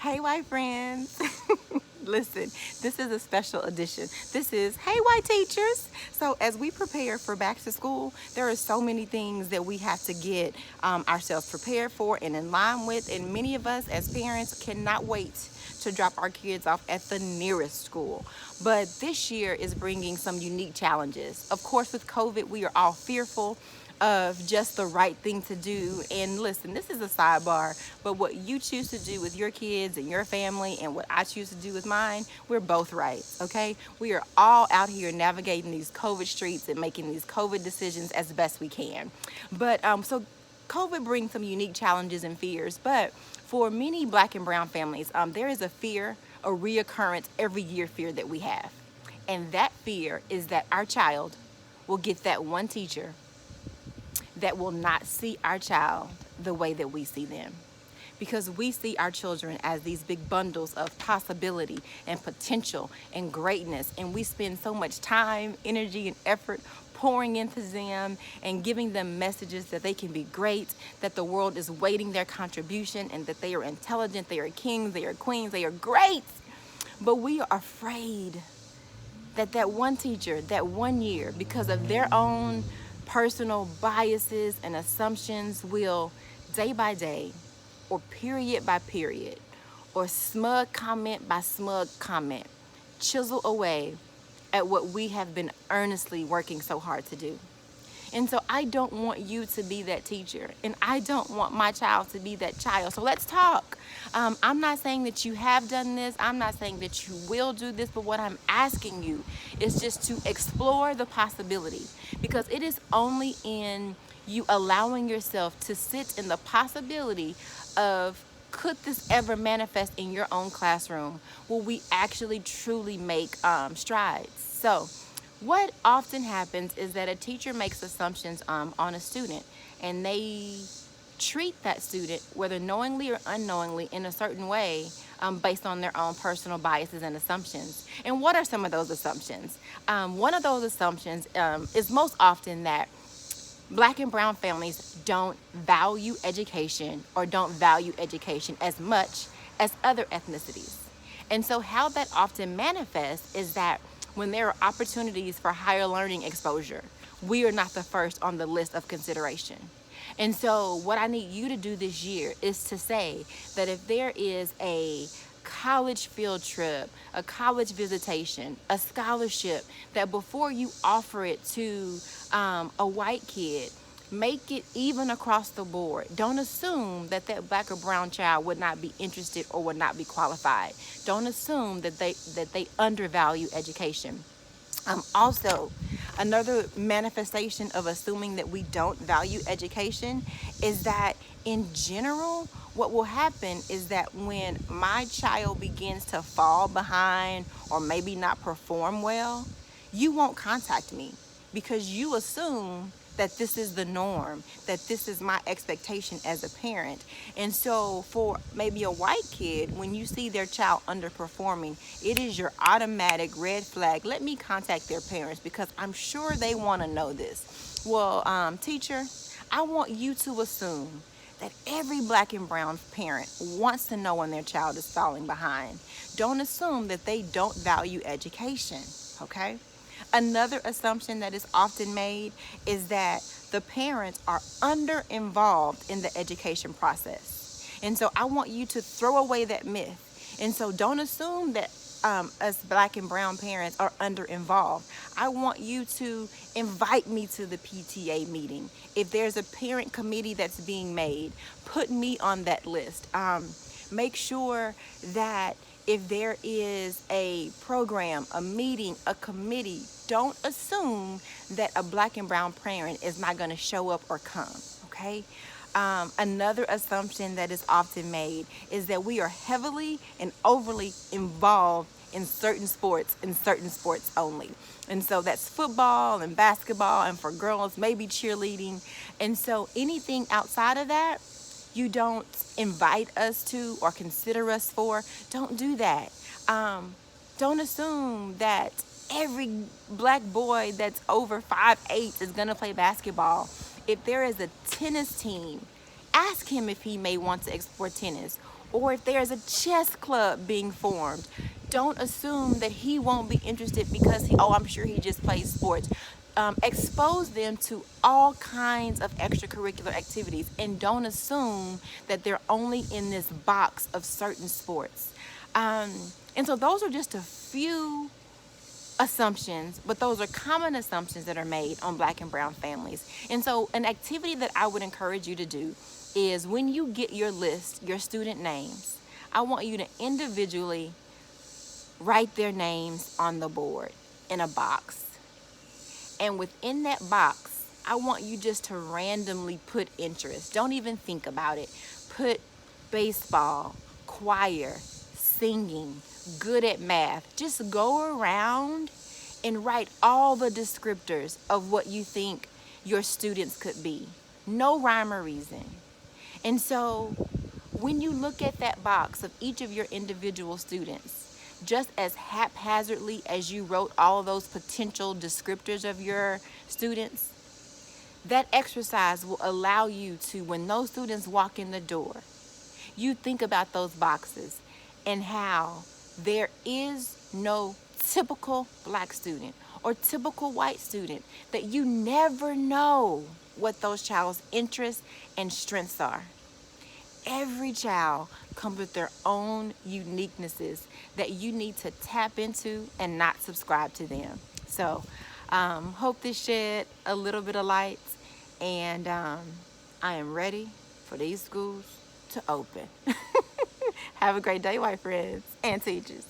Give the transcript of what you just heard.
Hey, white friends. Listen, this is a special edition. This is Hey, white teachers. So, as we prepare for back to school, there are so many things that we have to get ourselves prepared for and in line with. And many of us as parents cannot wait to drop our kids off at the nearest school. But this year is bringing some unique challenges. Of course, with COVID, we are all fearful of just the right thing to do. And listen, this is a sidebar, but what you choose to do with your kids and your family and what I choose to do with mine, we're both right, okay? We are all out here navigating these COVID streets and making these COVID decisions as best we can. But COVID brings some unique challenges and fears, but for many black and brown families, there is a fear, a reoccurrence every year fear that we have. And that fear is that our child will get that one teacher that will not see our child the way that we see them. Because we see our children as these big bundles of possibility and potential and greatness. And we spend so much time, energy, and effort pouring into them and giving them messages that they can be great, that the world is waiting their contribution, and that they are intelligent, they are kings, they are queens, they are great. But we are afraid that that one teacher, that one year, because of their own personal biases and assumptions, will day by day, or period by period, or smug comment by smug comment, chisel away at what we have been earnestly working so hard to do. And so I don't want you to be that teacher, and I don't want my child to be that child. So let's talk. I'm not saying that you have done this. I'm not saying that you will do this, but what I'm asking you is just to explore the possibility, because it is only in you allowing yourself to sit in the possibility of, could this ever manifest in your own classroom, will we actually truly make strides. So what often happens is that a teacher makes assumptions on a student, and they treat that student, whether knowingly or unknowingly, in a certain way based on their own personal biases and assumptions. And what are some of those assumptions? One of those assumptions is most often that black and brown families don't value education, or don't value education as much as other ethnicities. And so how that often manifests is that when there are opportunities for higher learning exposure, we are not the first on the list of consideration. And so what I need you to do this year is to say that if there is a college field trip, a college visitation, a scholarship, that before you offer it to a white kid, make it even across the board. Don't assume that that black or brown child would not be interested or would not be qualified. Don't assume that they undervalue education. Also, another manifestation of assuming that we don't value education is that in general, what will happen is that when my child begins to fall behind or maybe not perform well, you won't contact me, because you assume that this is the norm, that this is my expectation as a parent. And so for maybe a white kid, when you see their child underperforming, it is your automatic red flag. Let me contact their parents, because I'm sure they want to know this. Well, teacher, I want you to assume that every black and brown parent wants to know when their child is falling behind. Don't assume that they don't value education, okay? Another assumption that is often made is that the parents are under involved in the education process. And so I want you to throw away that myth. And so don't assume that us black and brown parents are under involved. I want you to invite me to the PTA meeting. If there's a parent committee that's being made, put me on that list. Make sure that if there is a program, a meeting, a committee, don't assume that a black and brown parent is not going to show up or come, okay? Another assumption that is often made is that we are heavily and overly involved in certain sports only. And so that's football and basketball, and for girls, maybe cheerleading. And so anything outside of that, you don't invite us to or consider us for. Don't do that. Don't assume that every black boy that's over 5'8" is gonna play basketball. If there is a tennis team, ask him if he may want to explore tennis. Or if there's a chess club being formed, don't assume that he won't be interested because I'm sure he just plays sports. Expose them to all kinds of extracurricular activities, and don't assume that they're only in this box of certain sports. And so those are just a few assumptions, but those are common assumptions that are made on Black and brown families. And so an activity that I would encourage you to do is, when you get your list, your student names, I want you to individually write their names on the board in a box. And within that box, I want you just to randomly put interest. Don't even think about it. Put baseball, choir, singing, good at math. Just go around and write all the descriptors of what you think your students could be. No rhyme or reason. And so when you look at that box of each of your individual students, just as haphazardly as you wrote all of those potential descriptors of your students, that exercise will allow you to, when those students walk in the door, you think about those boxes and how there is no typical Black student or typical white student, that you never know what those child's interests and strengths are. Every child comes with their own uniquenesses that you need to tap into and not subscribe to them. So hope this shed a little bit of light, and I am ready for these schools to open. Have a great day, white friends and teachers.